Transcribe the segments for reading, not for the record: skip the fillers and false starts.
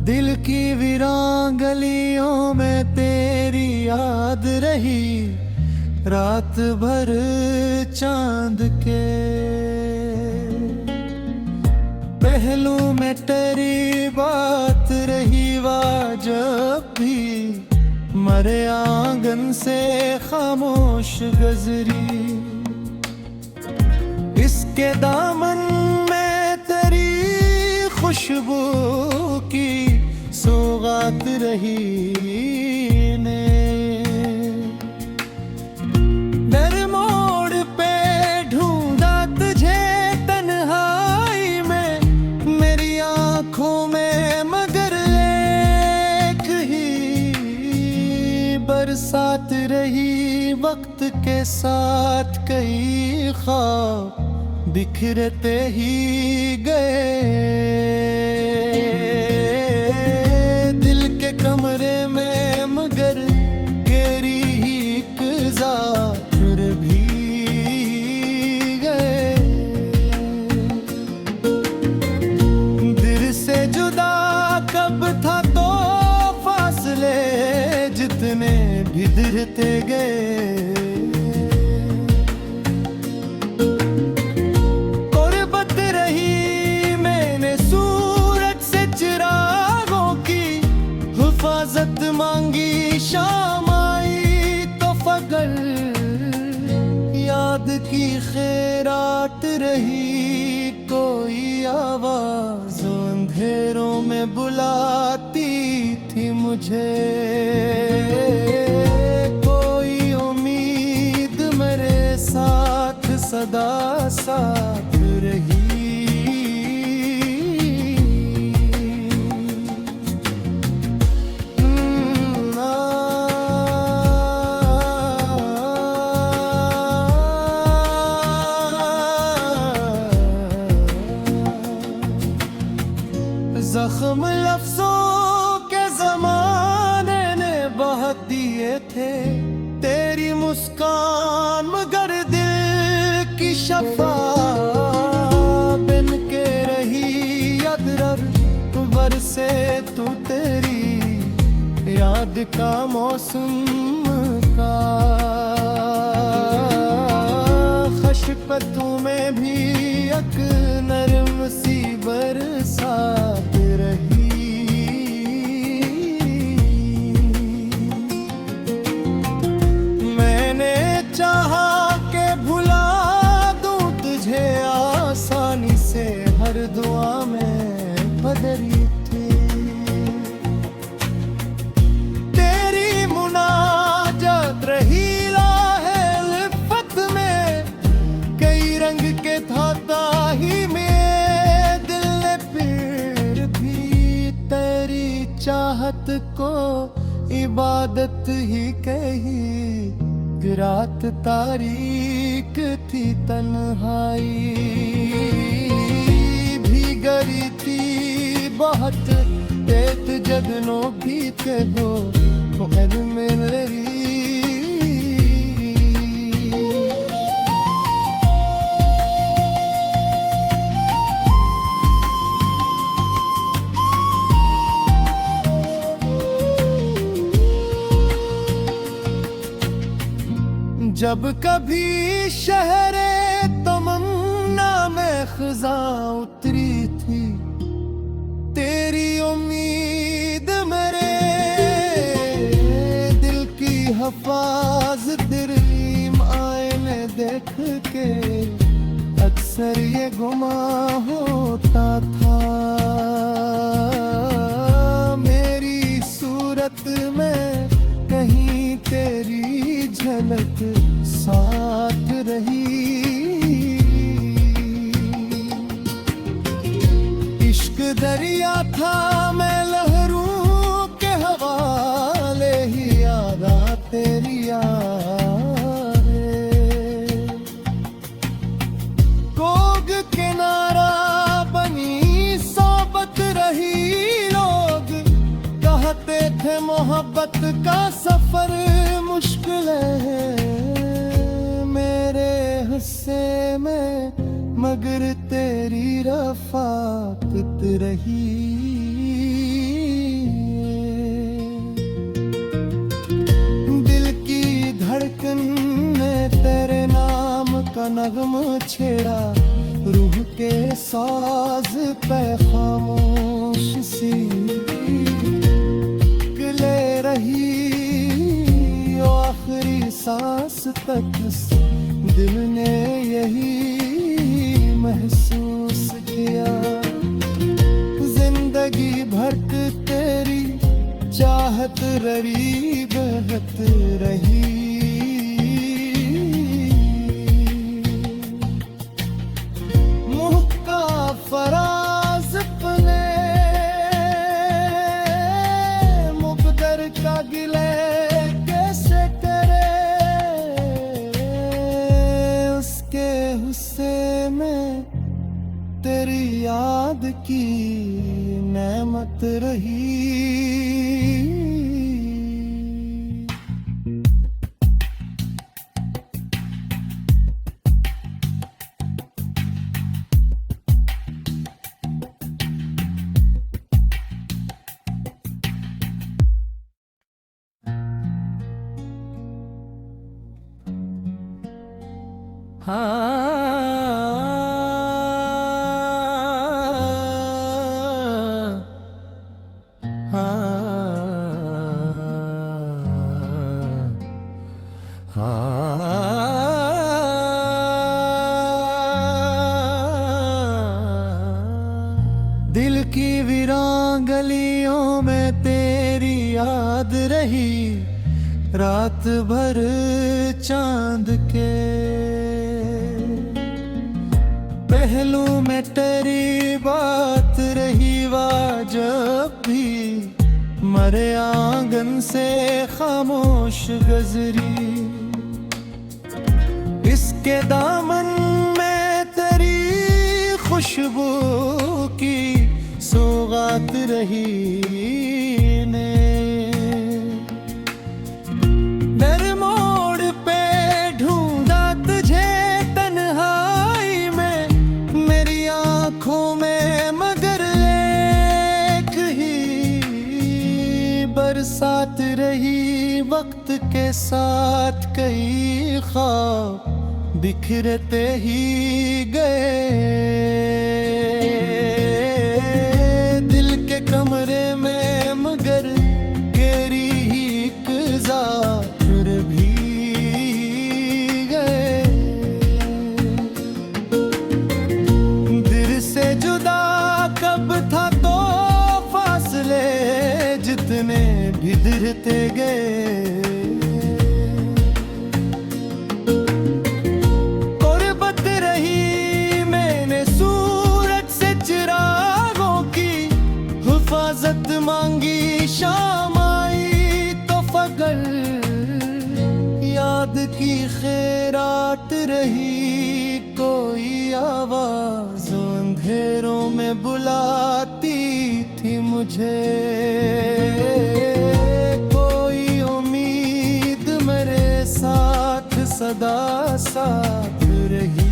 दिल की वीरान गलियों में तेरी याद रही, रात भर चांद के पहलू में तेरी बात रही। वाह जब भी मरे आंगन से खामोश गजरी, इसके दामन में तेरी खुशबू की सौगात रही ने। दर मोड़ पे ढूंढा तुझे तन्हाई में, मेरी आंखों में मगर एक ही बरसात रही। वक्त के साथ कई ख्वाब बिखरते ही गए, दिल के कमरे में मगर तेरी ही एक ज़ाहिर भी गए। दिल से जुदा कब था तो फासले जितने भी दिखते गए। हिफाजत मांगी शाम आई तो फकर, याद की खैरात रही। कोई आवाज अंधेरों में बुलाती थी मुझे, कोई उम्मीद मेरे साथ सदा साथ रही। जख्म लफ्जों के जमाने ने बहुत दिए थे, तेरी मुस्कान मगर दिल की शफा बन के रही। अदरर बरसे तू तेरी याद का मौसम का, खशपतों में भी एक नरम सी बरसात रही। मैंने चाहा के भुला दूं तुझे आसानी से, हर दुआ में बदरी थी तेरी मुनाजात रही। लाहे लिफ़त में कई रंग के था ताही में, चाहत को इबादत ही कही। रात तारीक थी तन्हाई भी गरी थी बहुत, तेत जगनों भी थे हो मेरी। जब कभी शहरे तमन्ना में ख़ज़ा उतरी थी, तेरी उम्मीद मेरे दिल की हिफाज़त रहीम। आईने देख के अक्सर ये गुमा होता था, मेरी सूरत में कहीं तेरी झलक साथ रही। इश्क दरिया था मैं लहरों के हवाले ही, याद तेरी यादें कोग मगर तेरी रफ़ाक़त रही। दिल की धड़कन ने तेरे नाम का नग़्मा छेड़ा, रूह के साज पे खामोश सी ले रही। आखिरी सांस तक दिल ने यही महसूस किया। जिंदगी भर तेरी चाहत रही बहत रही। मुँह का फराज अपने मुक़द्दर का गिले कैसे करे। उसके गुस्से में तेरी याद की नेमत रही। दिल की वीरान गलियों में तेरी याद रही। रात भर चांद के पहलू में तेरी बात रही। जब भी मरे आंगन से खामोश गजरी, इसके दामन में तेरी खुशबू की सौगात रही ने। दर मोड़ पे ढूंढा तुझे तन्हाई में, मेरी आंखों में मगर एक ही बरसात रही। वक्त के साथ कई ख्वाब बिखरते ही गए। दिल के कमरे में मगर तेरी ही एक ज़ाहिर भी गए। दिल से जुदा कब था तो फासले जितने भी दिखते गए। हिफाजत मांगी शाम आई तो फगर, याद की खैरात रही। कोई आवाज अंधेरों में बुलाती थी मुझे। कोई उम्मीद मेरे साथ सदा साथ रही।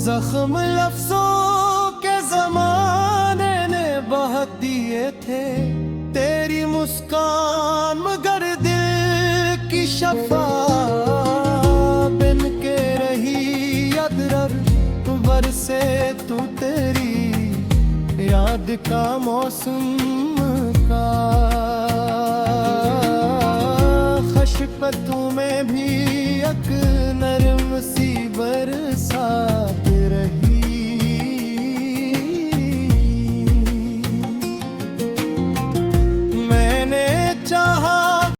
जख्म लफ्जों के ज़माने ने बहुत दिए थे। तेरी मुस्कान मगर दिल की शफा बन के रही। अदरक बरसे तू तेरी याद का मौसम का, खशपतों में भी